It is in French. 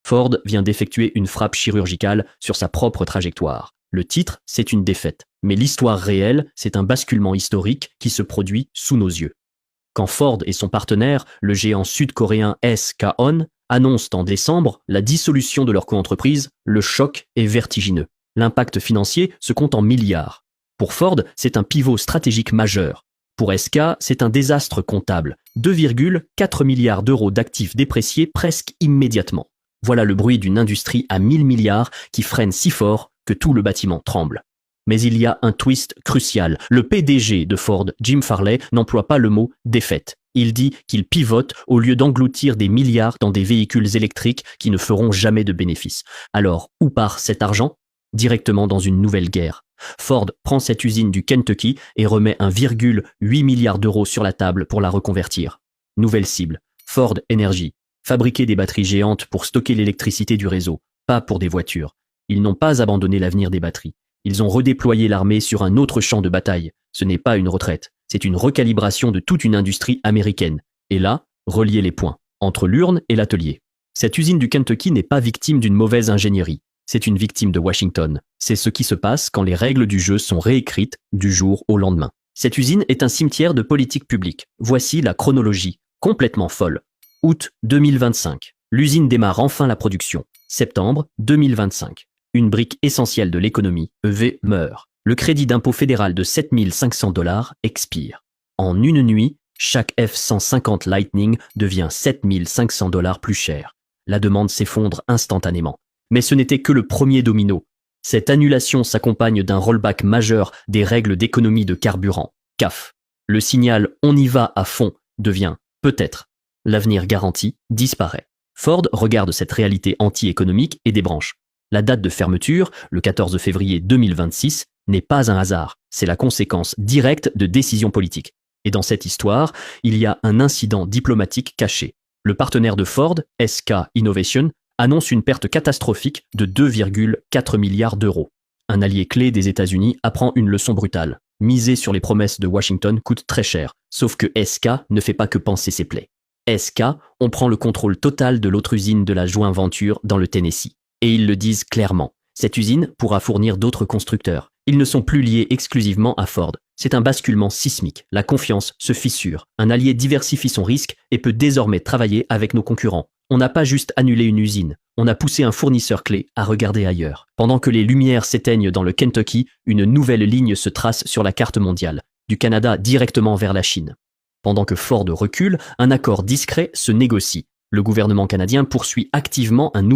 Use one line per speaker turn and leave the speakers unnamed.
Ford vient d'effectuer une frappe chirurgicale sur sa propre trajectoire. Le titre, c'est une défaite. Mais l'histoire réelle, c'est un basculement historique qui se produit sous nos yeux. Quand Ford et son partenaire, le géant sud-coréen SK On, annoncent en décembre la dissolution de leur coentreprise, le choc est vertigineux. L'impact financier se compte en milliards. Pour Ford, c'est un pivot stratégique majeur. Pour SK, c'est un désastre comptable. 2,4 milliards d'euros d'actifs dépréciés presque immédiatement. Voilà le bruit d'une industrie à 1000 milliards qui freine si fort que tout le bâtiment tremble. Mais il y a un twist crucial. Le PDG de Ford, Jim Farley, n'emploie pas le mot « défaite ». Il dit qu'il pivote au lieu d'engloutir des milliards dans des véhicules électriques qui ne feront jamais de bénéfices. Alors, où part cet argent ? Directement dans une nouvelle guerre. Ford prend cette usine du Kentucky et remet 1,8 milliard d'euros sur la table pour la reconvertir. Nouvelle cible, Ford Energy. Fabriquer des batteries géantes pour stocker l'électricité du réseau, pas pour des voitures. Ils n'ont pas abandonné l'avenir des batteries. Ils ont redéployé l'armée sur un autre champ de bataille. Ce n'est pas une retraite, c'est une recalibration de toute une industrie américaine. Et là, relier les points, entre l'urne et l'atelier. Cette usine du Kentucky n'est pas victime d'une mauvaise ingénierie. C'est une victime de Washington. C'est ce qui se passe quand les règles du jeu sont réécrites du jour au lendemain. Cette usine est un cimetière de politique publique. Voici la chronologie, complètement folle. Août 2025. L'usine démarre enfin la production. Septembre 2025. Une brique essentielle de l'économie, EV, meurt. Le crédit d'impôt fédéral de $7 500 expire. En une nuit, chaque F-150 Lightning devient $7 500 plus cher. La demande s'effondre instantanément. Mais ce n'était que le premier domino. Cette annulation s'accompagne d'un rollback majeur des règles d'économie de carburant, CAF. Le signal « on y va à fond » devient « peut-être ». L'avenir garanti disparaît. Ford regarde cette réalité anti-économique et débranche. La date de fermeture, le 14 février 2026, n'est pas un hasard. C'est la conséquence directe de décisions politiques. Et dans cette histoire, il y a un incident diplomatique caché. Le partenaire de Ford, SK Innovation, annonce une perte catastrophique de 2,4 milliards d'euros. Un allié clé des États-Unis apprend une leçon brutale. Miser sur les promesses de Washington coûte très cher, sauf que SK ne fait pas que panser ses plaies. SK, on prend le contrôle total de l'autre usine de la joint venture dans le Tennessee. Et ils le disent clairement. Cette usine pourra fournir d'autres constructeurs. Ils ne sont plus liés exclusivement à Ford. C'est un basculement sismique. La confiance se fissure. Un allié diversifie son risque et peut désormais travailler avec nos concurrents. On n'a pas juste annulé une usine, on a poussé un fournisseur clé à regarder ailleurs. Pendant que les lumières s'éteignent dans le Kentucky, une nouvelle ligne se trace sur la carte mondiale, du Canada directement vers la Chine. Pendant que Ford recule, un accord discret se négocie. Le gouvernement canadien poursuit activement un nouveau